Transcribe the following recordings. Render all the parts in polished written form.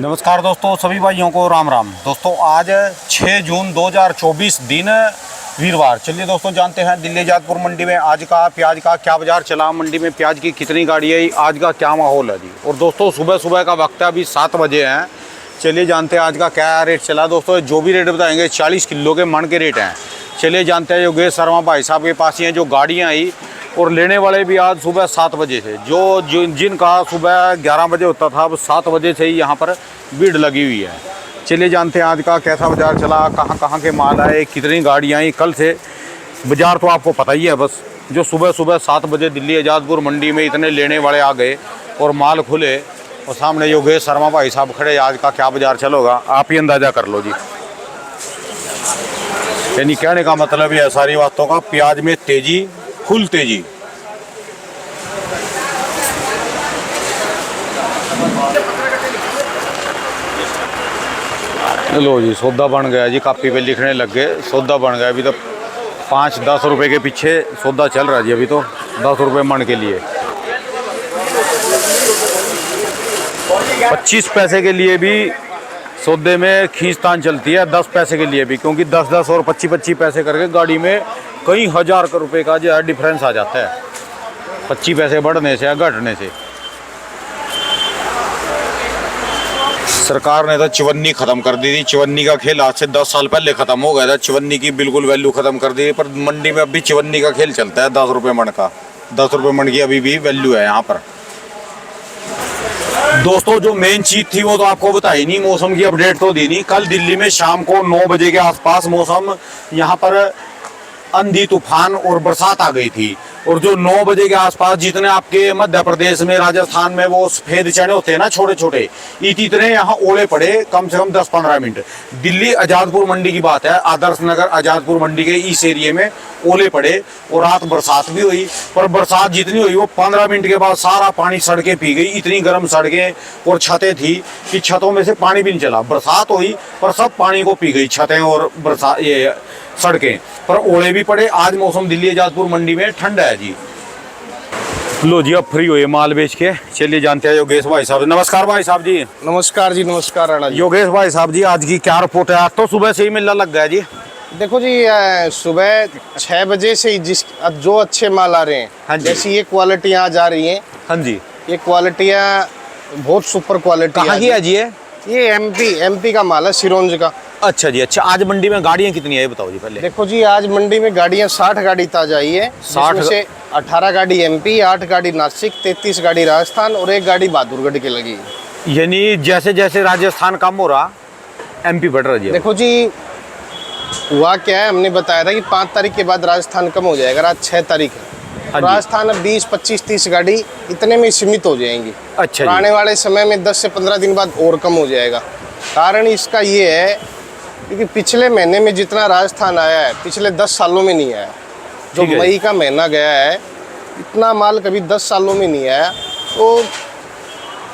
नमस्कार दोस्तों, सभी भाइयों को राम राम। दोस्तों आज 6 जून 2024 दिन वीरवार। चलिए दोस्तों जानते हैं दिल्ली आजादपुर मंडी में आज का प्याज का क्या बाजार चला, मंडी में प्याज की कितनी गाड़ी आई, आज का क्या माहौल है जी। और दोस्तों सुबह सुबह का वक्त है, अभी 7 बजे हैं। चलिए जानते हैं आज का क्या रेट चला। दोस्तों जो भी रेट बताएंगे 40 किलो के मन के रेट हैं। चलिए जानते हैं योगेश शर्मा भाई साहब के पास ही हैं जो गाड़ियाँ आई, और लेने वाले भी आज सुबह 7 बजे से, जिनका सुबह 11 बजे होता था, अब 7 बजे से ही यहाँ पर भीड़ लगी हुई है। चलिए जानते हैं आज का कैसा बाज़ार चला, कहाँ कहाँ के माल आए, कितनी गाड़ियाँ आई। कल से बाज़ार तो आपको पता ही है, बस जो सुबह सुबह 7 बजे दिल्ली आजादपुर मंडी में इतने लेने वाले आ गए और माल खुले, और सामने योगेश शर्मा भाई साहब खड़े। आज का क्या बाज़ार चलोगा आप ही अंदाज़ा कर लो जी। यानी कहने का मतलब है सारी बातों का, प्याज में तेज़ी, फुल तेजी। लो जी सौदा बन गया जी, कापी पे लिखने लग गए, सौदा बन गया। अभी तो 5-10 रुपए के पीछे सौदा चल रहा है जी। अभी तो 10 रुपये मन के लिए, 25 पैसे के लिए भी सौदे में खींचतान चलती है, 10 पैसे के लिए भी, क्योंकि 10-10 और 25-25 पैसे करके गाड़ी में कई हज़ार रुपए का जो है डिफरेंस आ जाता है, 25 पैसे बढ़ने से या घटने से। सरकार ने तो चवन्नी ख़त्म कर दी थी। चवन्नी का खेल आज से 10 साल पहले ख़त्म हो गया था। चवन्नी की बिल्कुल वैल्यू ख़त्म कर दी, पर मंडी में अभी चवन्नी का खेल चलता है। 10 रुपये मन का, 10 रुपये मन की अभी भी वैल्यू है यहाँ पर। दोस्तों जो मेन चीज थी वो तो आपको बताई नहीं, मौसम की अपडेट तो दी नहीं। कल दिल्ली में शाम को 9 बजे के आसपास मौसम यहाँ पर आंधी तूफान और बरसात आ गई थी, और जो 9 बजे के आसपास जितने आपके मध्य प्रदेश में, राजस्थान में वो सफेद चने होते हैं ना छोटे छोटे, इतने यहाँ ओले पड़े, कम से कम 10-15 मिनट। दिल्ली आजादपुर मंडी की बात है, आदर्श नगर आजादपुर मंडी के इस एरिए में ओले पड़े, और रात बरसात भी हुई। पर बरसात जितनी हुई वो 15 मिनट के बाद सारा पानी सड़कें पी गई। इतनी गर्म सड़कें और छतें थी कि छतों में से पानी भी नहीं चला। बरसात हुई पर सब पानी को पी गई, छतें और बरसात ये सड़कें, पर ओले भी पड़े। आज मौसम दिल्ली आजादपुर मंडी में ठंडा है जी। लो जी अब फ्री हुए माल बेच के। चलिए जानते हैं योगेश भाई साहब। नमस्कार भाई साहब जी। नमस्कार जी, नमस्कार राणा जी। योगेश भाई साहब जी आज की क्या रिपोर्ट है? आज तो सुबह से ही मेला लग गया जी। देखो जी, सुबह 6 बजे से ही जो अच्छे माल आ रहे हैं, हाँ जी, जैसी ये क्वालिटियाँ जा रही हैं। हाँ जी, ये क्वालिटियाँ बहुत सुपर क्वालिटी कहाँ की है जी? ये एमपी का माल है, सिरोंज का। अच्छा जी, अच्छा। आज मंडी में गाड़ियाँ कितनी है ये बताओ जी पहले। देखो जी, आज मंडी में गाड़ियाँ 60 गाड़ी ताजा आई है। 60 से 18 गाड़ी एमपी, 8 गाड़ी नासिक, 33 गाड़ी राजस्थान और 1 गाड़ी बहादुरगढ़ की लगी। यानी जैसे जैसे राजस्थान कम हो रहा एमपी बढ़ रहा जी। देखो जी, हुआ क्या है, हमने बताया था कि 5 तारीख के बाद राजस्थान कम हो जाएगा। आज 6 तारीख है। हाँ, राजस्थान अब 20, 25, 30 गाड़ी इतने में सीमित हो जाएंगी। अच्छा, आने वाले समय में 10 से 15 दिन बाद और कम हो जाएगा। कारण इसका ये है क्योंकि पिछले महीने में जितना राजस्थान आया है पिछले 10 सालों में नहीं आया। जो मई का महीना गया है, इतना माल कभी 10 सालों में नहीं आया। तो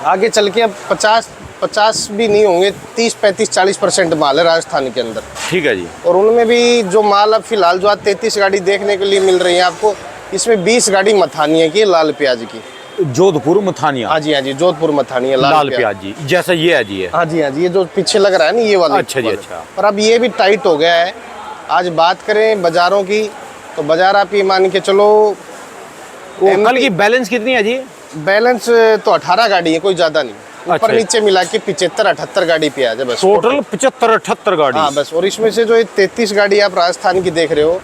आगे चल के अब 50 भी नहीं होंगे, 30, 35, 40% माल है राजस्थान के अंदर। ठीक है जी। और उनमें भी जो माल अब फिलहाल जो आज 33 गाड़ी देखने के लिए मिल रही है आपको, इसमें 20 गाड़ी मथानिया की, लाल प्याज की। जोधपुर मथानिया। हाँ जी, हाँ जी, जोधपुर मथानिया लाल प्याज जी, जैसा ये है जी। हाँ जी, हाँ जी, ये जो पीछे लग रहा है ना ये वाला। अच्छा जी, अच्छा। पर अब ये भी टाइट हो गया है। आज बात करें बाजारों की, तो बाजार आप ये मान के चलो, कल की बैलेंस कितनी है जी? बैलेंस तो 18 गाड़ी है, कोई ज्यादा नहीं। ऊपर नीचे मिला के 75-78 गाड़ी प्याज है बस। टोटल 75-78 गाड़ी। हाँ बस। और इसमें से जो 33 गाड़ी आप राजस्थान की देख रहे हो,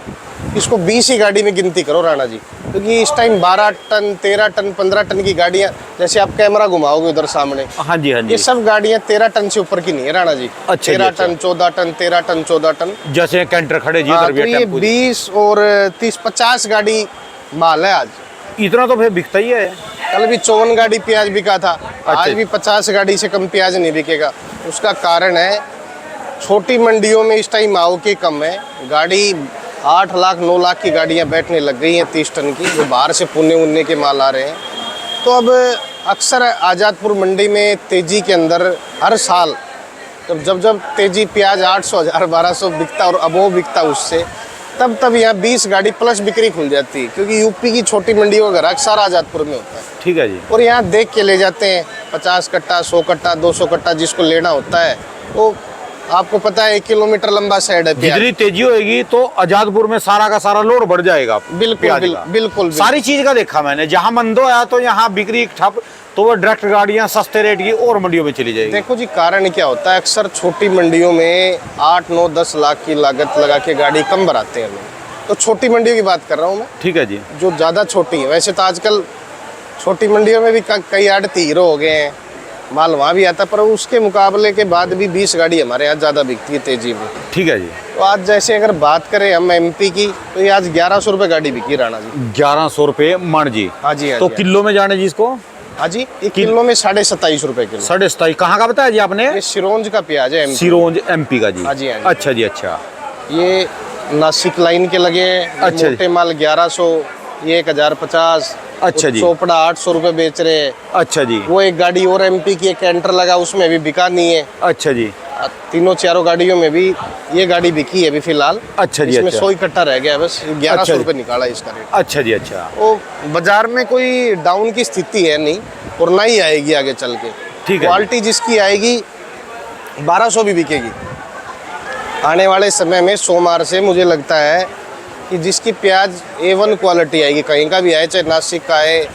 इसको 20 ही गाड़ी में गिनती करो राणा जी, क्योंकि इस टाइम 12 टन, 13 टन, 15 टन की गाड़ियाँ, जैसे आप कैमरा घुमाओगे उधर सामने, हाँ जी, हाँ जी, ये सब गाड़ियाँ 13 टन से ऊपर की नहीं है राणा जी। अच्छा, 13 टन, 14 टन, 13 टन, 14 टन, जैसे कैंटर खड़े जी। हाँ, तो ये 20 और 30-50 गाड़ी माल है आज। इतना तो फिर बिकता ही है। कल भी 54 गाड़ी प्याज बिका था। आज भी 50 गाड़ी से कम प्याज नहीं बिकेगा। उसका कारण है छोटी मंडियों में इस टाइम आवक कम है। गाड़ी 8 लाख 9 लाख की गाड़ियां बैठने लग गई हैं 30 टन की, जो बाहर से पुणे उन्ने के माल आ रहे हैं। तो अब अक्सर आज़ादपुर मंडी में तेज़ी के अंदर हर साल जब तेज़ी प्याज 800, 1000, 1200 बिकता और अब वो बिकता उससे, तब यहाँ 20 गाड़ी प्लस बिक्री खुल जाती है, क्योंकि यूपी की छोटी मंडियों का ग्राहक सारा आजादपुर में होता है। ठीक है जी। और यहाँ देख के ले जाते हैं 50 कट्टा, 100 कट्टा, 200 कट्टा, जिसको लेना होता है वो। आपको पता है 1 किलोमीटर लंबा साइड है प्याज। जितनी तेजी होगी तो आजादपुर में सारा का सारा लोड बढ़ जाएगा। बिल्कुल बिल्कुल सारी चीज का देखा मैंने, जहाँ मंदो आया तो यहाँ बिक्री ठप, तो वो डायरेक्ट गाड़ियाँ सस्ते रेट की और मंडियों में चली जाएगी। देखो जी, कारण क्या होता है, अक्सर छोटी मंडियों में 8, 9, 10 लाख की लागत लगा के गाड़ी कम भराते हैं लोग। तो छोटी मंडियों की बात कर रहा हूँ मैं, ठीक है जी। जो ज़्यादा छोटी है। वैसे तो आजकल छोटी मंडियों में भी कई आड़ती हीरो हो गए हैं, माल वहाँ भी आता है, पर उसके मुकाबले के बाद भी 20 गाड़ी हमारे यहाँ ज़्यादा बिकती है तेजी में। ठीक है जी। तो आज जैसे अगर बात करें हम एमपी की, तो ये आज 1100 रुपये गाड़ी बिकी राणा जी। 1100 रुपये मन जी। हाँ जी, हाँ तो जी, किलो में जाने जी इसको? हाँ जी, एक किलो में 27.5 रुपये किलो। 27.5। कहाँ का बताया जी आपने? ये सिरोंज का प्याज है, सिरोंज एमपी का जी। हाँ जी, हाँ जी। अच्छा जी, अच्छा। ये नासिक लाइन के लगे हैं। अच्छा मोटे माल 1100, ये 1050। अच्छा जी। चोपड़ा 800 रुपये बेच रहे हैं। अच्छा जी। वो एक गाड़ी और एमपी की एक कैंटर लगा, उसमें भी बिका नहीं है। अच्छा जी। तीनों चारों गाड़ियों में भी ये गाड़ी बिकी है अभी फिलहाल। अच्छा जी, इसमें अच्छा। 100 इकट्ठा रह गया, बस 1100 अच्छा जी। रुपये निकाला इसका रेट। अच्छा जी, अच्छा। वो बाजार में कोई डाउन की स्थिति है नहीं, और ना ही आएगी आगे चल के। ठीक है। क्वालिटी जिसकी आएगी 1200 भी बिकेगी आने वाले समय में। सोमवार से मुझे लगता है कि जिसकी प्याज A1 क्वालिटी आएगी, कहीं का भी आए, चाहे नासिक का आए,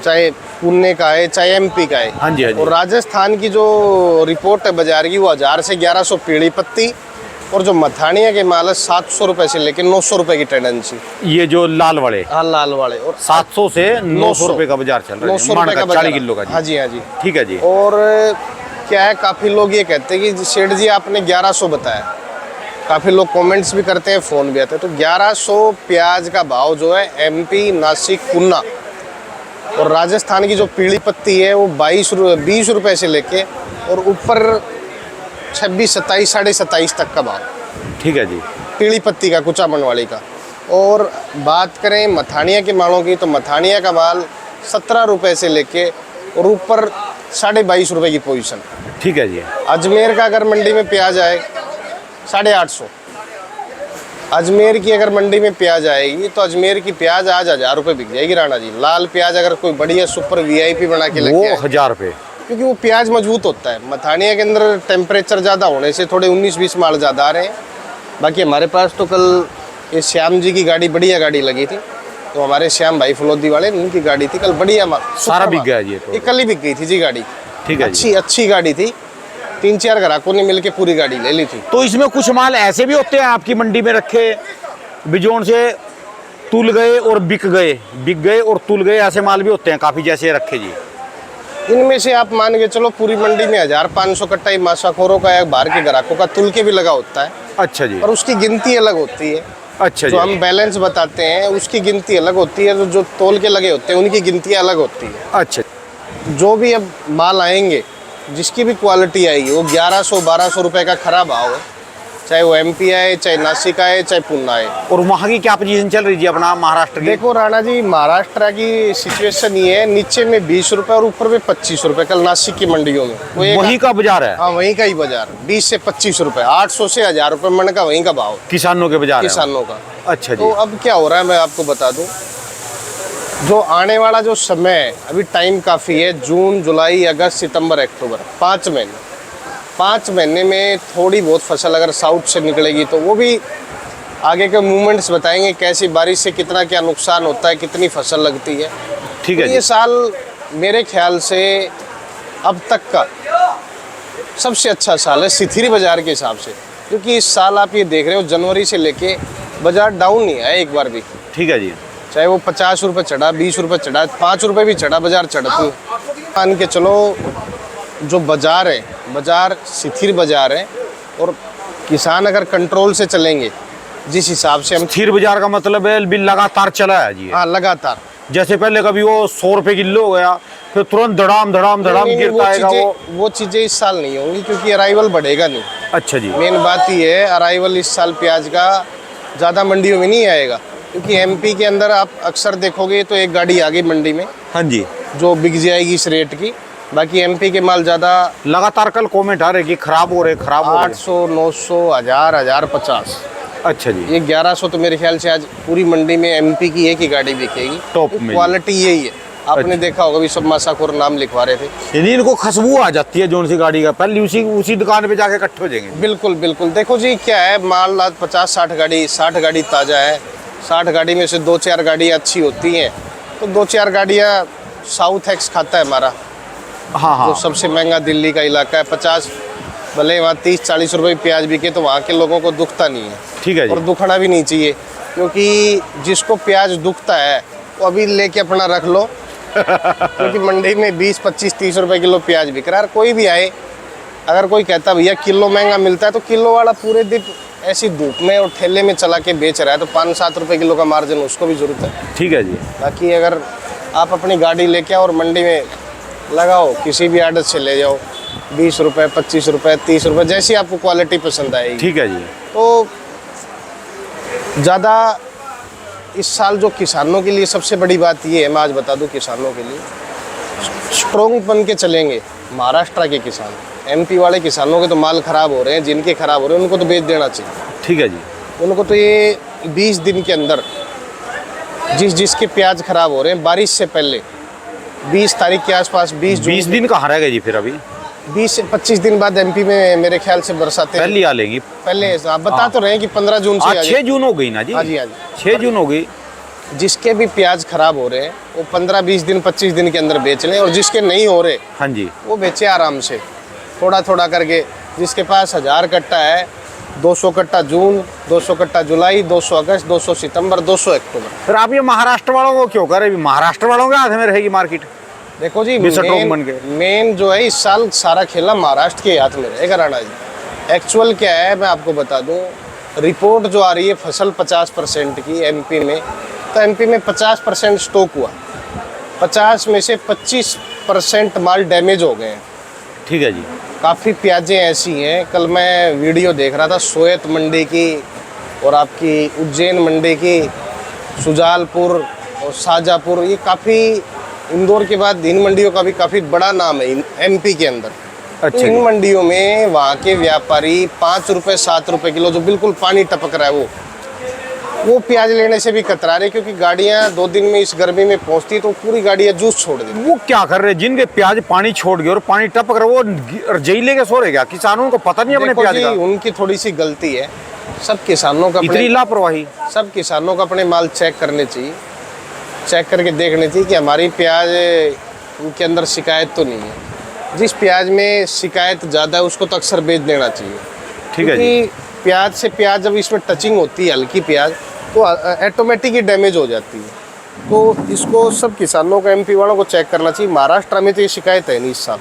चाहे पुणे का है, चाहे एमपी का है। हाँ जी, हाँ जी। और राजस्थान की जो रिपोर्ट है बाजार की, वो 1000 से 1100 पीली पत्ती, और जो मथानिया के माल है 700 रुपये से लेकर 900 रुपये की टेंडेंसी। ये जो लाल वाले? हाँ, लाल वाले। और 700 से 900 रुपये का बाजार चल रहा है। 900 रुपये का 40 किलो का जी। हाँ जी, हाँ जी। ठीक है जी। और क्या है, काफ़ी लोग ये कहते हैं कि सेठ जी आपने 1100 बताया। काफ़ी लोग कमेंट्स भी करते हैं, फ़ोन भी आते हैं। तो 1100 प्याज का भाव जो है एमपी, नासिक, पुन्ना और राजस्थान की जो पीली पत्ती है वो 20 रुपये से लेके और ऊपर 26, 27, 27.5 तक का भाव। ठीक है जी। पीली पत्ती का, कुचामन वाली का। और बात करें मथानिया के मालों की, तो मथानिया का माल 17 रुपये से लेके और ऊपर 22.5 रुपये की पोजीशन। ठीक है जी। अजमेर का अगर मंडी में प्याज आए 850, अजमेर की अगर मंडी में प्याज आएगी तो अजमेर की प्याज आज 1000 रुपये बिक जाएगी राणा जी। लाल प्याज अगर कोई बढ़िया सुपर VIP बना के लगे, वो 1000 रुपये, क्योंकि वो प्याज मजबूत होता है। मथानिया के अंदर टेम्परेचर ज़्यादा होने से थोड़े 19-20 माल ज़्यादा आ रहे हैं। बाकी हमारे पास तो कल ये श्याम जी की गाड़ी, बढ़िया गाड़ी लगी थी, तो हमारे श्याम भाई फलोदी वाले, उनकी गाड़ी थी कल, बढ़िया माल सारा बिक गया जी। ये कल ही बिक गई थी जी गाड़ी। ठीक है जी। अच्छी गाड़ी थी, 3-4 ग्राहकों ने मिलकर पूरी गाड़ी ले ली थी। तो इसमें कुछ माल ऐसे भी होते हैं आपकी मंडी में रखे, बिजोन से तुल गए और बिक गए और तुल गए, ऐसे माल भी होते हैं काफ़ी जैसे रखे जी? इनमें से आप मान के चलो पूरी मंडी में 1500 कट्टा ही माशाखोरों का या बाहर के ग्राहकों का तुल के भी लगा होता है। अच्छा जी। और उसकी गिनती अलग होती है। अच्छा जो जी। हम बैलेंस बताते हैं उसकी गिनती अलग होती है, तो जो तोल के लगे होते हैं उनकी गिनती अलग होती है। अच्छा। जो भी अब माल आएंगे, जिसकी भी क्वालिटी आएगी, वो 1100-1200 रुपये का खराब भाव है, चाहे वो एमपी आए, चाहे नासिक आए, चाहे पुन्ना आए। और वहाँ की क्या पोजीशन चल रही जी अपना महाराष्ट्र की? देखो राणा जी, महाराष्ट्र की सिचुएशन ये है, नीचे में 20 रुपये और ऊपर में 25 रुपये कल नासिक की मंडियों में। वहीं का बाजार है? हाँ, वहीं का ही बाजार, 20 से 25 रुपये, 800 से 1000 रुपये मन का वहीं का भाव, किसानों के बाजार किसानों का। अच्छा तो जी। अब क्या हो रहा है मैं आपको बता दूं, जो आने वाला जो समय है, अभी टाइम काफ़ी है, जून, जुलाई, अगस्त, सितंबर, अक्टूबर, 5 महीने। 5 महीने में थोड़ी बहुत फसल अगर साउथ से निकलेगी तो वो भी आगे के मूवमेंट्स बताएंगे, कैसी बारिश से कितना क्या नुकसान होता है, कितनी फसल लगती है। ठीक तो है ये जी। साल मेरे ख्याल से अब तक का सबसे अच्छा साल है सिथिरी बाजार के हिसाब से, क्योंकि इस साल आप ये देख रहे हो जनवरी से लेके बाजार डाउन नहीं है एक बार भी। ठीक है जी। चाहे वो 50 रुपये चढ़ा, 20 रुपये चढ़ा, 5 रुपये भी चढ़ा, बाजार चढ़ती। मान के चलो जो बाजार है, बाजार स्थिर बाजार है, और किसान अगर कंट्रोल से चलेंगे, जिस हिसाब से हम, स्थिर बाजार का मतलब है बिल लगातार चला है जी? हाँ, लगातार। जैसे पहले कभी वो 100 रुपये किलो हो गया, फिर तुरंत धड़ाम गिरता आएगा वो चीज़ें इस साल नहीं होंगी, क्योंकि अराइवल बढ़ेगा नहीं। अच्छा जी। मेन बात ये है, अराइवल इस साल प्याज का ज़्यादा मंडियों में नहीं आएगा, क्योंकि एमपी के अंदर आप अक्सर देखोगे तो एक गाड़ी आ गई मंडी में, हाँ जी, जो बिक जाएगी इस रेट की। बाकी एमपी के माल ज़्यादा लगातार कल कमेंट आ रहे कि खराब हो रहे 800, 900, 1000, 1050। अच्छा जी। ये 1100 तो मेरे ख्याल से आज पूरी मंडी में एमपी की एक ही गाड़ी बिकेगी। टॉप में क्वालिटी यही है। आपने देखा होगा भी सब मासाखोर नाम लिखवा रहे थे। यानी इनको खुशबू आ जाती है जोन सी गाड़ी का, पहले उसी दुकान पे जाके इकट्ठे हो जाएंगे। बिल्कुल बिल्कुल। देखो जी क्या है, माल आज 50-60 गाड़ी, 60 गाड़ी ताज़ा है। 60 गाड़ी में से 2-4 गाड़ियाँ अच्छी होती हैं, तो 2-4 गाड़ियाँ साउथ एक्स खाता है हमारा। हाँ हाँ। जो सबसे महंगा दिल्ली का इलाका है। 50 भले वहाँ 30-40 रुपए प्याज बिके तो वहाँ के लोगों को दुखता नहीं है। ठीक है जी। और दुखना भी नहीं चाहिए, क्योंकि जिसको प्याज दुखता है वो अभी लेके अपना रख लो क्योंकि मंडी में 20-25-30 रुपए किलो प्याज बिक रहा है। कोई भी आए, अगर कोई कहता भैया किलो महंगा मिलता है, तो किलो वाला पूरे दिन ऐसी धूप में और ठेले में चला के बेच रहा है, तो 5-7 रुपए किलो का मार्जिन उसको भी जरूरत है। ठीक है जी। बाकी अगर आप अपनी गाड़ी लेके आओ और मंडी में लगाओ, किसी भी आड़त से ले जाओ, 20 रुपये, 25 रुपये, 30 रुपये, जैसी आपको क्वालिटी पसंद आएगी। ठीक है जी। तो ज़्यादा इस साल जो किसानों के लिए सबसे बड़ी बात ये है, मैं आज बता दूं किसानों के लिए, स्ट्रॉन्ग बन के चलेंगे महाराष्ट्र के किसान। एमपी वाले किसानों के तो माल ख़राब हो रहे हैं, जिनके ख़राब हो रहे हैं उनको तो बेच देना चाहिए। ठीक है जी। उनको तो ये 20 दिन के अंदर जिसके प्याज खराब हो रहे हैं बारिश से पहले 20 तारीख के आसपास, 20 दिन कहाँ रह गए जी फिर? अभी 20 से 25 दिन बाद एमपी में मेरे ख्याल से बरसातें पहले आ लेंगी। पहले आप बता तो रहे हैं कि 15 जून से आज 6 जून हो गई ना जी? हाँ जी, हाँ जी। 6 जून हो गई। जिसके भी प्याज खराब हो रहे हैं वो 15-20 दिन 25 दिन के अंदर बेच लें, और जिसके नहीं हो रहे हाँ जी, वो बेचे आराम से, थोड़ा थोड़ा करके। जिसके पास 1000 कट्टा है, 200 कट्टा जून, 200 कट्टा जुलाई, 200 अगस्त, 200 सितंबर, 200 अक्टूबर। फिर आप ये महाराष्ट्र वालों को क्यों कर रहे? अभी महाराष्ट्र वालों के हाथ में रहेगी मार्केट। देखो जी, स्ट्रॉन्ग बन गए। मेन जो है इस साल सारा खेला महाराष्ट्र के हाथ में रहेगा राणा जी। एक्चुअल क्या है मैं आपको बता दूं, रिपोर्ट जो आ रही है फसल 50% की एमपी में, तो एमपी में 50% स्टॉक हुआ, 50 में से 25% माल डैमेज हो गए हैं। ठीक है जी। काफ़ी प्याजें ऐसी हैं, कल मैं वीडियो देख रहा था सोयत मंडी की और आपकी उज्जैन मंडी की, सुजालपुर और शाहजहाँपुर, ये काफ़ी इंदौर के बाद इन मंडियों का भी काफ़ी बड़ा नाम है एमपी के अंदर। अच्छा तो इन जी। मंडियों में वहाँ के व्यापारी 5 रुपये 7 रुपये किलो, जो बिल्कुल पानी टपक रहा है, वो प्याज लेने से भी कतरा रहे, क्योंकि गाड़ियाँ 2 दिन में इस गर्मी में पहुँचती तो पूरी गाड़ियाँ जूस छोड़ देती। वो क्या कर रहे हैं? जिनके प्याज पानी छोड़ गए और पानी टपक रहा, वो रजाई लेके सो रहे क्या? किसानों को पता नहीं अपने देखो प्याज जी, का? उनकी थोड़ी सी गलती है। सब किसानों का इतनी लापरवाही? सब किसानों का अपने माल चेक करने चाहिए, चेक करके देखने चाहिए कि हमारी प्याज के अंदर शिकायत तो नहीं है। जिस प्याज में शिकायत ज़्यादा है उसको तो अक्सर बेच देना चाहिए। ठीक है जी। क्योंकि प्याज से प्याज जब इसमें टचिंग होती है, हल्की प्याज, तो ऑटोमेटिक ही डैमेज हो जाती है। तो इसको सब किसानों को, एमपी वालों को चेक करना चाहिए। महाराष्ट्र में तो ये शिकायत है नहीं इस साल।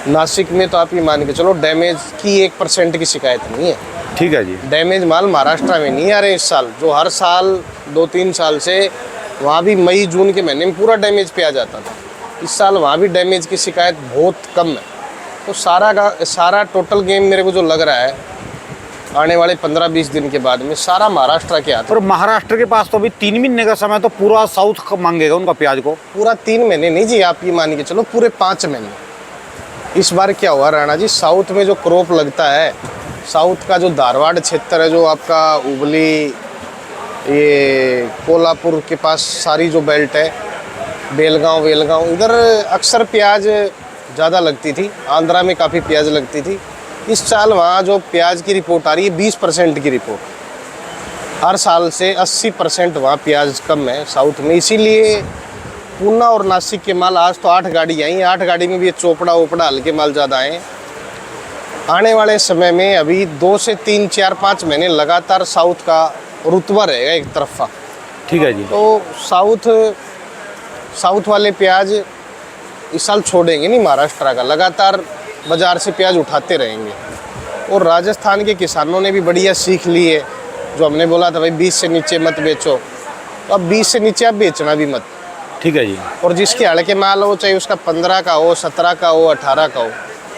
नासिक में तो आप ये मान के चलो डैमेज की 1% की शिकायत नहीं है। ठीक है जी। डैमेज माल महाराष्ट्र में नहीं आ रहे इस साल, जो हर साल 2-3 साल से वहाँ भी मई जून के महीने में पूरा डैमेज पे आ जाता था। इस साल वहाँ भी डैमेज की शिकायत बहुत कम है। तो सारा टोटल गेम मेरे को जो लग रहा है आने वाले 15-20 दिन के बाद में सारा महाराष्ट्र के हाथ। और महाराष्ट्र के पास तो अभी 3 महीने का समय, तो पूरा साउथ मांगेगा उनका प्याज को। पूरा 3 महीने नहीं जी, आप ये मान के चलो पूरे 5 महीने। इस बार क्या हुआ राणा जी, साउथ में जो क्रॉप लगता है, साउथ का जो धारवाड़ क्षेत्र है, जो आपका हुबली, ये कोल्हापुर के पास सारी जो बेल्ट है, बेलगांव, इधर अक्सर प्याज ज़्यादा लगती थी। आंध्रा में काफ़ी प्याज लगती थी। इस साल वहाँ जो प्याज की रिपोर्ट आ रही है 20% की रिपोर्ट। हर साल से 80% वहाँ प्याज कम है साउथ में। इसीलिए पूना और नासिक के माल, आज तो 8 गाड़ी आई, 8 गाड़ी में भी ये चोपड़ा ओपड़ा हल्के माल ज़्यादा आए। आने वाले समय में अभी 2 से 3, 4, 5 महीने लगातार साउथ का रुतबा रहेगा एक तरफा। ठीक है जी। तो साउथ वाले प्याज इस साल छोड़ेंगे नहीं महाराष्ट्र का, लगातार बाज़ार से प्याज उठाते रहेंगे। और राजस्थान के किसानों ने भी बढ़िया सीख ली है, जो हमने बोला था भाई 20 से नीचे मत बेचो, तो अब 20 से नीचे आप बेचना भी मत। ठीक है जी। और जिसके हल्के माल हो, चाहे उसका 15 का हो, 17 का हो, 18 का हो,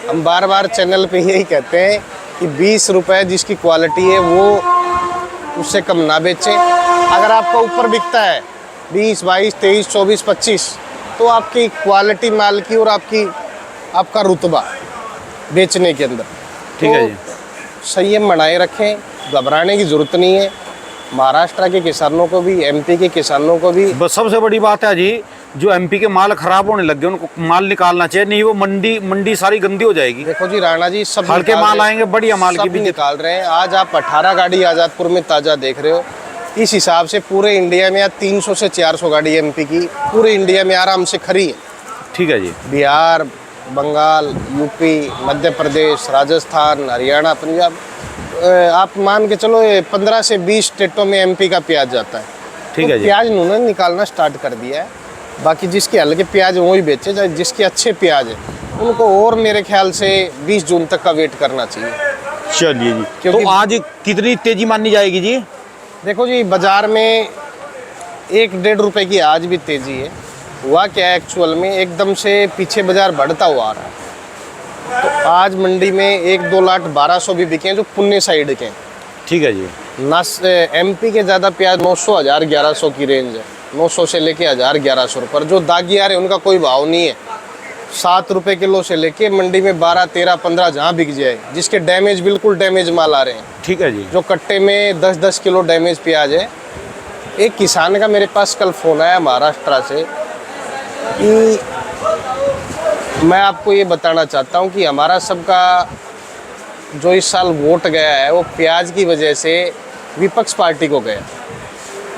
हम बार बार चैनल पे यही कहते हैं कि 20 रुपये जिसकी क्वालिटी है वो उससे कम ना बेचें। अगर आपका ऊपर बिकता है 20, 22, 23, 24, 25, तो आपकी क्वालिटी माल की और आपका रुतबा बेचने के अंदर, ठीक है जी। संयम बनाए रखें। घबराने की ज़रूरत नहीं है। महाराष्ट्र के किसानों को भी, एमपी के किसानों को भी। बस सबसे बड़ी बात है जी, जो एमपी के माल खराब होने लग गए उनको माल निकालना चाहिए, नहीं वो मंडी सारी गंदी हो जाएगी। देखो जी राणा जी, सब हल्के निकाल माल रहे हैं, आएंगे, बढ़िया माल की सब भी निकाल रहे हैं। आज आप 18 गाड़ी आज़ादपुर में ताज़ा देख रहे हो। इस हिसाब से पूरे इंडिया में 300 से 400 गाड़ी एमपी की पूरे इंडिया में आराम से खड़ी है। ठीक है जी। बिहार, बंगाल, यूपी, मध्य प्रदेश, राजस्थान, हरियाणा, पंजाब, आप मान के चलो 15 से 20 स्टेटों में एमपी का प्याज जाता है। ठीक तो है जी। प्याज उन्होंने निकालना स्टार्ट कर दिया है। बाकी जिसके हल्के प्याज वही बेचे, चाहे जिसके अच्छे प्याज है उनको और मेरे ख्याल से 20 जून तक का वेट करना चाहिए। चलिए जी, क्योंकि तो आज कितनी तेजी मानी जाएगी जी? देखो जी, बाजार में 1-1.5 रुपए की आज भी तेजी है। हुआ क्या है एक्चुअल में, एकदम से पीछे बाजार बढ़ता हुआ आ रहा है। तो आज मंडी में 1-2 लाट 1200 भी बिके हैं जो पुणे साइड के हैं। ठीक है जी। एमपी के ज़्यादा प्याज 900, 1000, 1100 की रेंज है। 900 से लेके 1000, 1100 रुपये। जो दागी आ रहे हैं उनका कोई भाव नहीं है। 7 रुपये किलो से लेके मंडी में 12, 13, 15 जहाँ बिक जाए, जिसके डैमेज, बिल्कुल डैमेज माल आ रहे हैं। ठीक है जी। जो कट्टे में 10-10 किलो डैमेज प्याज है। एक किसान का मेरे पास कल फ़ोन आया महाराष्ट्र से कि मैं आपको ये बताना चाहता हूँ कि हमारा सबका जो इस साल वोट गया है वो प्याज की वजह से विपक्ष पार्टी को गया।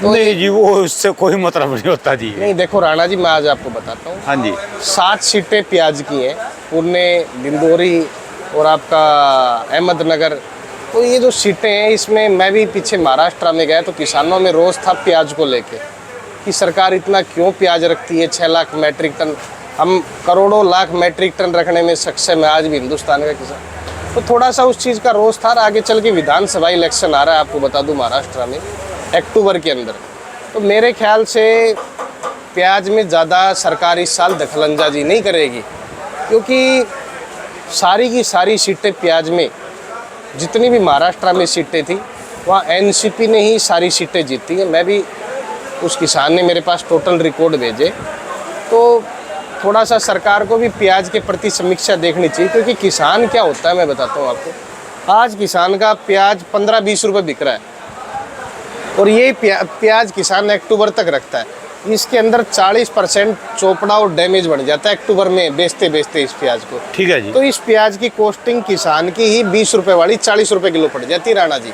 तो नहीं जी, वो उससे कोई मतलब नहीं होता जी। नहीं देखो राणा जी, मैं आज आपको बताता हूँ। हाँ जी। 7 सीटें प्याज की हैं, पुणे, दिंडोरी और आपका अहमदनगर। तो ये जो सीटें हैं, इसमें मैं भी पीछे महाराष्ट्र में गया तो किसानों में रोष था प्याज को लेके कि सरकार इतना क्यों प्याज रखती है। 6 लाख मैट्रिक टन, हम करोड़ों लाख मैट्रिक टन रखने में सक्षम है आज भी हिंदुस्तान का किसान। तो थोड़ा सा उस चीज़ का रोष था। आगे चल के विधानसभा इलेक्शन आ रहा है, आपको बता दूं, महाराष्ट्र में अक्टूबर के अंदर। तो मेरे ख्याल से प्याज में ज़्यादा सरकार इस साल दखलंदाजी नहीं करेगी, क्योंकि सारी की सारी सीटें प्याज में, जितनी भी महाराष्ट्र में सीटें थी वहाँ एनसीपी ने ही सारी सीटें जीती हैं। मैं भी, उस किसान ने मेरे पास टोटल रिकॉर्ड भेजे। तो थोड़ा सा सरकार को भी प्याज के प्रति समीक्षा देखनी चाहिए, क्योंकि किसान क्या होता है मैं बताता हूँ आपको। आज किसान का प्याज 15-20 रुपये बिक रहा है और ये प्याज किसान अक्टूबर तक रखता है। इसके अंदर 40% चोपड़ा और डैमेज बढ़ जाता है अक्टूबर में बेचते बेचते इस प्याज को। ठीक है जी। तो इस प्याज की कॉस्टिंग किसान की ही 20 रुपये वाली 40 रुपये किलो पड़ जाती है राणा जी।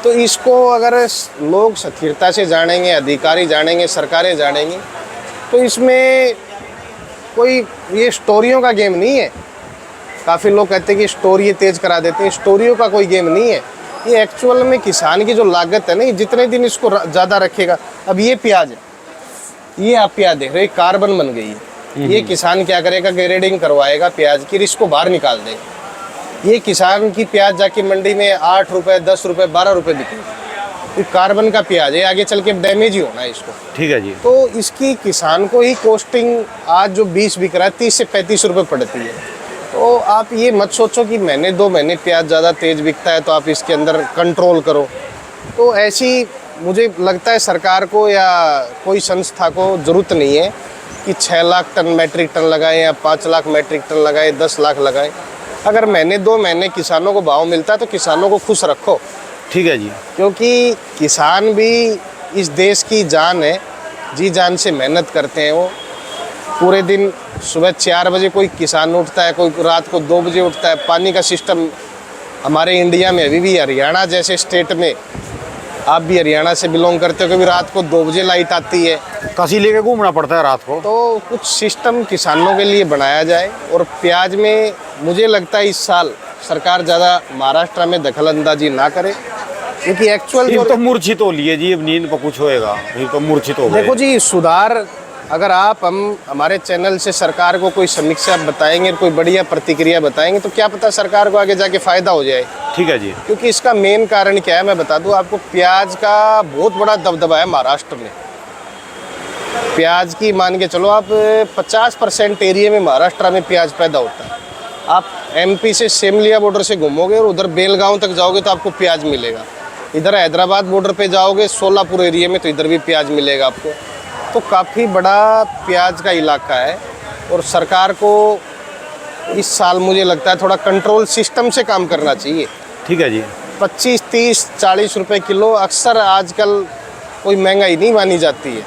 तो इसको अगर लोग स्थिरता से जानेंगे, अधिकारी जानेंगे, सरकारें जानेंगी, तो इसमें कोई ये स्टोरियों का गेम नहीं है। काफ़ी लोग कहते हैं कि स्टोरी तेज करा देते हैं, स्टोरियों का कोई गेम नहीं है। ये एक्चुअल में किसान की जो लागत है ना, जितने दिन इसको ज़्यादा रखेगा। अब ये प्याज है, ये आप प्याज देख रहे हो, कार्बन बन गई है। ये किसान क्या करेगा, ग्रेडिंग करवाएगा प्याज की, इसको बाहर निकाल देगा। ये किसान की प्याज जाके मंडी में 8 रुपये, 10 रुपये, 12 रुपये बिकेगी। ये कार्बन का प्याज है, आगे चल के डैमेज ही होना है इसको। ठीक है जी। तो इसकी किसान को ही कॉस्टिंग आज जो 20 बिक रहा है 30 से 35 रुपये पड़ती है। तो आप ये मत सोचो कि महीने 2 महीने प्याज ज़्यादा तेज बिकता है तो आप इसके अंदर कंट्रोल करो। तो ऐसी मुझे लगता है सरकार को या कोई संस्था को ज़रूरत नहीं है कि 6 लाख टन मैट्रिक टन लगाएं या 5 लाख मैट्रिक टन लगाएं, 10 लाख लगाएं। अगर महीने 2 महीने किसानों को भाव मिलता है तो किसानों को खुश रखो। ठीक है जी। क्योंकि किसान भी इस देश की जान है, जी जान से मेहनत करते हैं। वो पूरे दिन सुबह 4 बजे कोई किसान उठता है, कोई रात को 2 बजे उठता है। पानी का सिस्टम हमारे इंडिया में अभी भी, हरियाणा जैसे स्टेट में, आप भी हरियाणा से बिलोंग करते हो, कभी रात को 2 बजे लाइट आती है, कसी लेके घूमना पड़ता है रात को। तो कुछ सिस्टम किसानों के लिए बनाया जाए। और प्याज में मुझे लगता है इस साल सरकार ज़्यादा महाराष्ट्र में दखलंदाजी ना करे, क्योंकि एक्चुअल तो मूर्छित हो लिए जी, अब नींद पर कुछ होएगा, ये तो मूर्छित हो गए। देखो जी, सुधार अगर हम हमारे चैनल से सरकार को कोई समीक्षा बताएंगे, कोई बढ़िया प्रतिक्रिया बताएंगे, तो क्या पता सरकार को आगे जाके फ़ायदा हो जाए। ठीक है जी। क्योंकि इसका मेन कारण क्या है मैं बता दूं आपको। प्याज का बहुत बड़ा दबदबा है महाराष्ट्र में। प्याज की मान के चलो आप 50% एरिया में महाराष्ट्र में प्याज पैदा होता है। आप एमपी से सेमलिया बॉर्डर से घूमोगे और उधर बेलगांव तक जाओगे तो आपको प्याज मिलेगा। इधर हैदराबाद बॉर्डर पे जाओगे सोलापुर एरिया में तो इधर भी प्याज मिलेगा आपको। तो काफ़ी बड़ा प्याज का इलाका है और सरकार को इस साल मुझे लगता है थोड़ा कंट्रोल सिस्टम से काम करना चाहिए। ठीक है जी। 25, 30, 40 रुपए किलो अक्सर आजकल कोई महंगाई नहीं मानी जाती है। या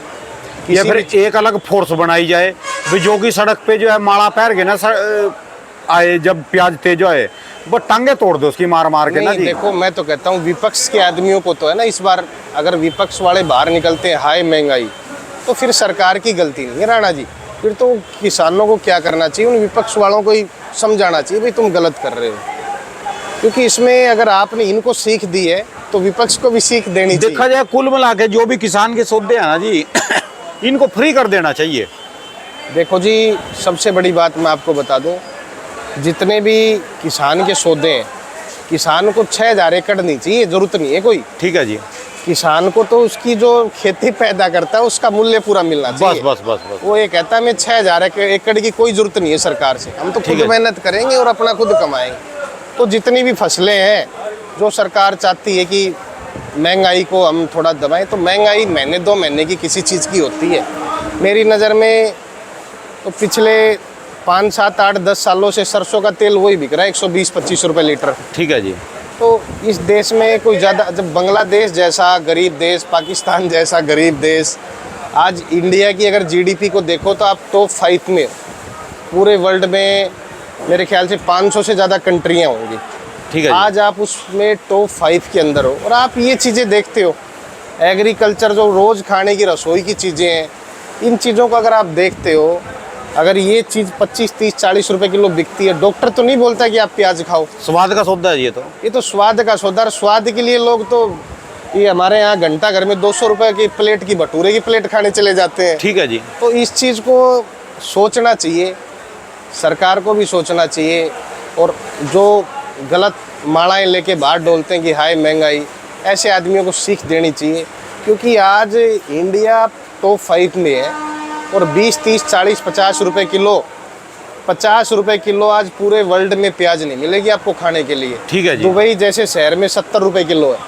किसी फिर भी- एक अलग फोर्स बनाई जाए भी जो कि सड़क पे जो है माला पैर के ना आए जब प्याज तेज आए वो टांगे तोड़ दो उसकी मार मार के ना नहीं, जी। देखो मैं तो कहता हूँ विपक्ष के आदमियों को तो है ना, इस बार अगर विपक्ष वाले बाहर निकलते हैं हाई महंगाई, तो फिर सरकार की गलती नहीं है राणा जी, फिर तो किसानों को क्या करना चाहिए, उन विपक्ष वालों को ही समझाना चाहिए भाई तुम गलत कर रहे हो। क्योंकि इसमें अगर आपने इनको सीख दी है तो विपक्ष को भी सीख देनी देखा चाहिए। जाए कुल मिला के जो भी किसान के सौदे हैं ना जी इनको फ्री कर देना चाहिए। देखो जी, सबसे बड़ी बात मैं आपको बता दूं, जितने भी किसान के सौदे हैं, किसान को 6000 एकड़ नहीं चाहिए, जरूरत नहीं है कोई। ठीक है जी, किसान को तो उसकी जो खेती पैदा करता है उसका मूल्य पूरा मिलना बस चाहिए। बस बस बस। वो ये कहता है मैं 6000 एकड़ की कोई जरूरत नहीं है सरकार से, हम तो ठीक खुद है। मेहनत करेंगे और अपना खुद कमाएंगे। तो जितनी भी फसलें हैं जो सरकार चाहती है कि महंगाई को हम थोड़ा दबाएं, तो महंगाई महीने 2 महीने की किसी चीज़ की होती है। मेरी नज़र में तो पिछले 5, 7, 8, 10 सालों से सरसों का तेल वही बिक रहा है 120-25 रुपये लीटर। ठीक है जी, तो इस देश में कोई ज़्यादा, जब बांग्लादेश जैसा गरीब देश, पाकिस्तान जैसा गरीब देश, आज इंडिया की अगर जीडीपी को देखो तो आप टॉप 5 में, पूरे वर्ल्ड में मेरे ख्याल से 500 से ज़्यादा कंट्रियाँ होंगी। ठीक है जी। आज आप उसमें टॉप 5 के अंदर हो और आप ये चीज़ें देखते हो। एग्रीकल्चर जो रोज़ खाने की रसोई की चीज़ें हैं, इन चीज़ों को अगर आप देखते हो, अगर ये चीज़ 25, 30, 40 रुपए किलो बिकती है, डॉक्टर तो नहीं बोलता कि आप प्याज खाओ, स्वाद का सौदा है ये तो स्वाद का सौदा। और स्वाद के लिए लोग तो ये हमारे यहाँ घंटा घर में 200 रुपए की प्लेट की भटूरे की प्लेट खाने चले जाते हैं। ठीक है जी। तो इस चीज़ को सोचना चाहिए, सरकार को भी सोचना चाहिए। और जो गलत मालाएं लेके बाहर डोलते हैं कि हाय महंगाई, ऐसे आदमियों को सीख देनी चाहिए। क्योंकि आज इंडिया टॉप 5 में है और 20, 30, 40, 50 रुपए किलो, 50 रुपए किलो आज पूरे वर्ल्ड में प्याज नहीं मिलेगी आपको खाने के लिए। ठीक है जी। दुबई जैसे शहर में 70 रुपए किलो है,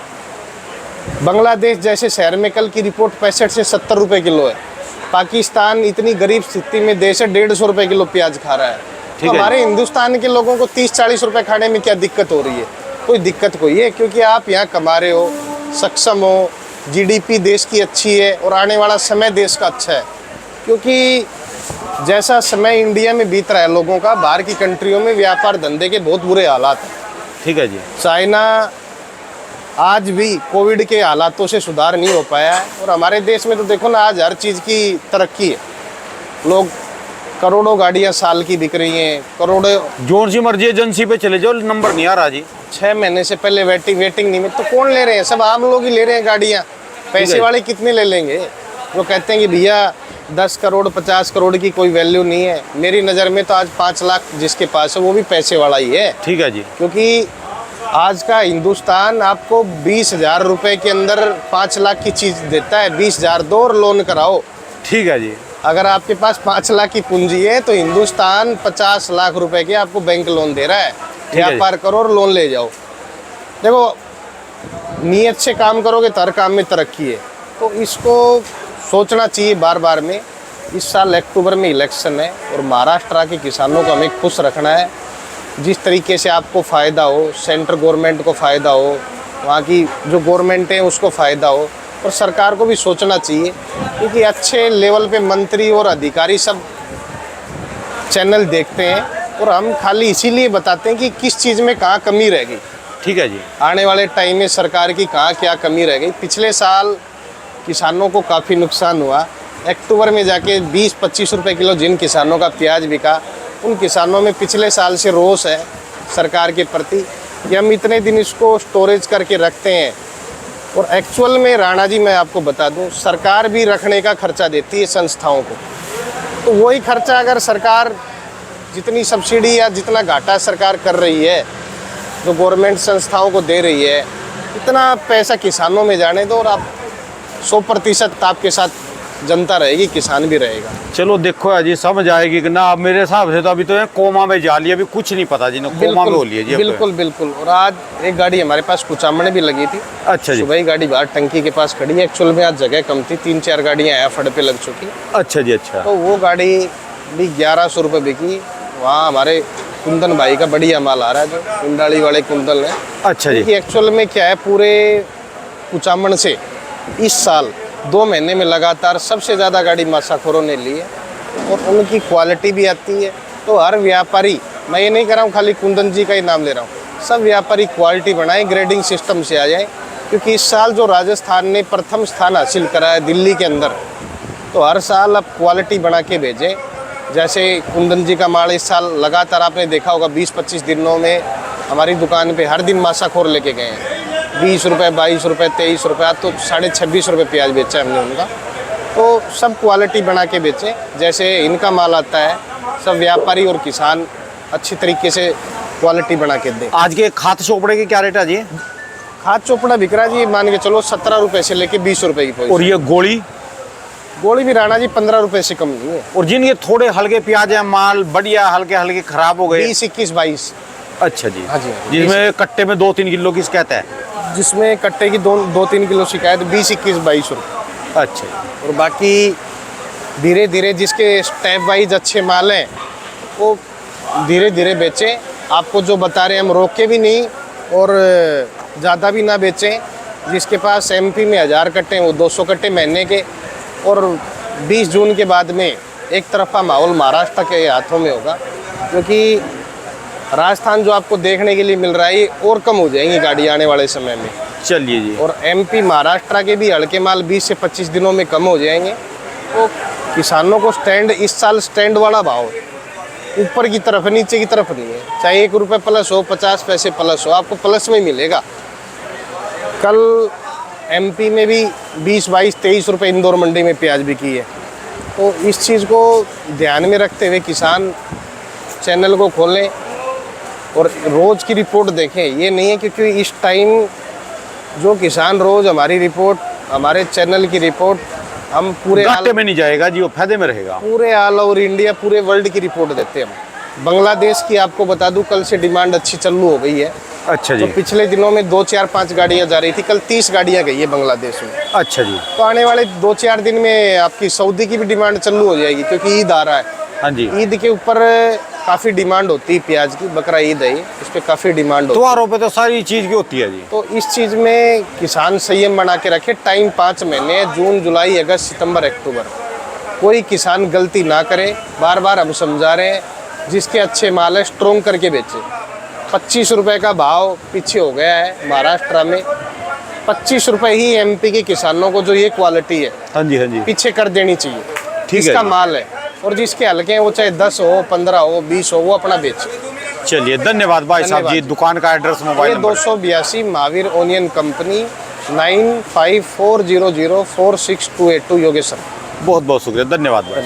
बांग्लादेश जैसे शहर में कल की रिपोर्ट 65 से 70 रुपए किलो है, पाकिस्तान इतनी गरीब स्थिति में देश है 150 रुपए किलो प्याज खा रहा है। तो है। हमारे हिंदुस्तान के लोगों को 30-40 रुपए खाने में क्या दिक्कत हो रही है? कोई दिक्कत कोई है? क्योंकि आप यहाँ कमा रहे हो, सक्षम हो, जीडीपी देश की अच्छी है और आने वाला समय देश का अच्छा है। क्योंकि जैसा समय इंडिया में बीत रहा है लोगों का, बाहर की कंट्रियों में व्यापार धंधे के बहुत बुरे हालात हैं। ठीक है जी। चाइना आज भी कोविड के हालातों से सुधार नहीं हो पाया है और हमारे देश में तो देखो ना, आज हर चीज़ की तरक्की है। लोग करोड़ों गाड़ियां साल की बिक रही हैं, करोड़ों। जोर सी मर्जी एजेंसी पे चले जाओ, नंबर नहीं आ रहा जी। 6 महीने से पहले वेटिंग नहीं में तो कौन ले रहे हैं? सब आम लोग ही ले रहे हैं गाड़ियां। पैसे वाले कितने ले लेंगे? जो कहते हैं कि भैया 10 करोड़ 50 करोड़ की कोई वैल्यू नहीं है, मेरी नज़र में तो आज 5 लाख जिसके पास है वो भी पैसे वाला ही है। ठीक है जी। क्योंकि आज का हिंदुस्तान आपको 20,000 रुपए के अंदर 5 लाख की चीज़ देता है। 20,000 दो और लोन कराओ। ठीक है जी। अगर आपके पास 5 लाख की पूंजी है तो हिंदुस्तान 50 लाख रुपए के आपको बैंक लोन दे रहा है। व्यापार करो और लोन ले जाओ। देखो, नियत से काम करोगे तो हर काम में तरक्की है। तो इसको सोचना चाहिए बार बार में। इस साल अक्टूबर में इलेक्शन है और महाराष्ट्र के किसानों को हमें खुश रखना है। जिस तरीके से आपको फ़ायदा हो, सेंट्रल गवर्नमेंट को फ़ायदा हो, वहाँ की जो गवर्नमेंट है उसको फ़ायदा हो, और सरकार को भी सोचना चाहिए। क्योंकि अच्छे लेवल पे मंत्री और अधिकारी सब चैनल देखते हैं और हम खाली इसीलिए बताते हैं कि किस चीज़ में कहाँ कमी रह गई। ठीक है जी। आने वाले टाइम में सरकार की कहाँ क्या कमी रह गई। पिछले साल किसानों को काफ़ी नुकसान हुआ। अक्टूबर में जाके 20-25 रुपए किलो जिन किसानों का प्याज बिका, उन किसानों में पिछले साल से रोष है सरकार के प्रति कि हम इतने दिन इसको स्टोरेज करके रखते हैं। और एक्चुअल में राणा जी मैं आपको बता दूं, सरकार भी रखने का खर्चा देती है संस्थाओं को। तो वही खर्चा अगर सरकार जितनी सब्सिडी या जितना घाटा सरकार कर रही है, जो गवर्नमेंट संस्थाओं को दे रही है, इतना पैसा किसानों में जाने दो और आप 100% आपके साथ जनता रहेगी, किसान भी रहेगा। चलो देखो जी, समझ आएगी कि ना। अब मेरे हिसाब से तो अभी तो ये कोमा में जा लिया, अभी कुछ नहीं पता जी, कोमा में हो लिया जी। बिल्कुल बिल्कुल। और आज एक गाड़ी हमारे पास कुचामण भी लगी थी। अच्छा जी। सुबह ही गाड़ी बाहर टंकी के पास खड़ी है। एक्चुअल में आज जगह कम थी, 3-4 गाड़ियाँ यहाँ फड़ पे लग चुकी। अच्छा जी। अच्छा। तो वो गाड़ी भी 1100 रुपये बिकी। वहाँ हमारे कुंदन भाई का बढ़िया माल आ रहा है, जो कुंडाली वाले कुंदन है। अच्छा जी। कि एक्चुअल में क्या है, पूरे कुचामन से इस साल 2 महीने में लगातार सबसे ज़्यादा गाड़ी मासाखोरों ने ली है और उनकी क्वालिटी भी आती है। तो हर व्यापारी, मैं ये नहीं कर रहा हूँ खाली कुंदन जी का ही नाम ले रहा हूँ, सब व्यापारी क्वालिटी बनाए, ग्रेडिंग सिस्टम से आ जाए। क्योंकि इस साल जो राजस्थान ने प्रथम स्थान हासिल करा है दिल्ली के अंदर, तो हर साल अब क्वालिटी बना के भेजें। जैसे कुंदन जी का माल इस साल लगातार आपने देखा होगा 20-25 दिनों में हमारी दुकान पे हर दिन मासाखोर लेके गए हैं। 20 रुपये, 22 रुपये, 23 रुपये, आज तो 26.5 रुपये प्याज बेचा है हमने उनका। तो सब क्वालिटी बना के बेचें, जैसे इनका माल आता है, सब व्यापारी और किसान अच्छी तरीके से क्वालिटी बना के दें। आज के खाद चोपड़े के क्या रेट है जी? खाद चोपड़ा बिक रहा जी, मान के चलो 17 रुपये से लेके 20 रुपये की पोजीशन। और ये गोली? गोली भी राणा जी 15 रुपये से कम नहीं है। और जिनके थोड़े हल्के प्याज है, माल बढ़िया हल्के हल्के खराब हो गए? 20, 21, 22। अच्छा जी। हाँ जी। जिसमें कट्टे में 2-3 किलो की कहता है? जिसमें कट्टे की 2-3 किलो शिकायत 20, 21, 22 रुपये। अच्छा। और बाकी धीरे धीरे जिसके स्टेप वाइज अच्छे माल हैं वो धीरे धीरे बेचें। आपको जो बता रहे हैं हम रोके भी नहीं और ज़्यादा भी ना बेचें। जिसके पास एमपी में 1000 कट्टे हैं वो 200 कट्टे महीने के, और 20 जून के बाद में एक तरफा माहौल महाराष्ट्र के हाथों में होगा, क्योंकि राजस्थान जो आपको देखने के लिए मिल रहा है ये और कम हो जाएंगी गाड़ी आने वाले समय में। चलिए जी। और एमपी महाराष्ट्र के भी हल्के माल 20 से 25 दिनों में कम हो जाएंगे। तो किसानों को स्टैंड इस साल स्टैंड वाला भाव ऊपर की तरफ, नीचे की तरफ नहीं है। चाहे 1 रुपये प्लस हो, 50 पैसे प्लस हो, आपको प्लस में मिलेगा। कल एमपी में भी 20, 22, 23 रुपये इंदौर मंडी में प्याज बिकी है। तो इस चीज़ को ध्यान में रखते हुए किसान चैनल को खोलें और रोज़ की रिपोर्ट देखें। ये नहीं है क्योंकि इस टाइम जो किसान रोज़ हमारी रिपोर्ट, हमारे चैनल की रिपोर्ट, हम पूरे घाटे में नहीं जाएगा जी, वो फायदे में रहेगा। पूरे ऑल ओवर इंडिया, पूरे वर्ल्ड की रिपोर्ट देते हैं हम। बांग्लादेश की आपको बता दूं, कल से डिमांड अच्छी चालू हो गई है। अच्छा जी। तो पिछले दिनों में 2, 4, 5 गाड़ियां जा रही थी, कल 30 गाड़ियां गई है बांग्लादेश में। अच्छा जी। तो आने वाले 2-4 दिन में आपकी सऊदी की भी डिमांड चालू हो जाएगी, क्योंकि ईद आ रहा है। हाँ जी। ईद के ऊपर काफ़ी डिमांड होती है प्याज की, बकरा ईद है, इस पर काफ़ी डिमांड होती है। त्योहारों पे तो सारी चीज़ की होती है जी। तो इस चीज़ में किसान संयम बना के रखे। टाइम 5 महीने, जून, जुलाई, अगस्त, सितंबर, अक्टूबर। कोई किसान गलती ना करे, बार बार हम समझा रहे हैं। जिसके अच्छे माल है स्ट्रॉन्ग करके बेचे। 25 रुपये का भाव पीछे हो गया है महाराष्ट्र में। 25 रुपये ही एमपी के किसानों को जो ये क्वालिटी है, हाँ जी, हाँ जी, पीछे कर देनी चाहिए। ठीक है इसका जी। माल है, और जिसके हल्के हैं वो चाहे 10 हो, 15 हो, 20 हो, वो अपना बेचे। चलिए धन्यवाद भाई साहब जी। धन्यवाद। दुकान का एड्रेस, मोबाइल ये number? 282 Mahavir onion company, 9540046282 Yogeshwar. बहुत बहुत शुक्रिया, धन्यवाद भाई।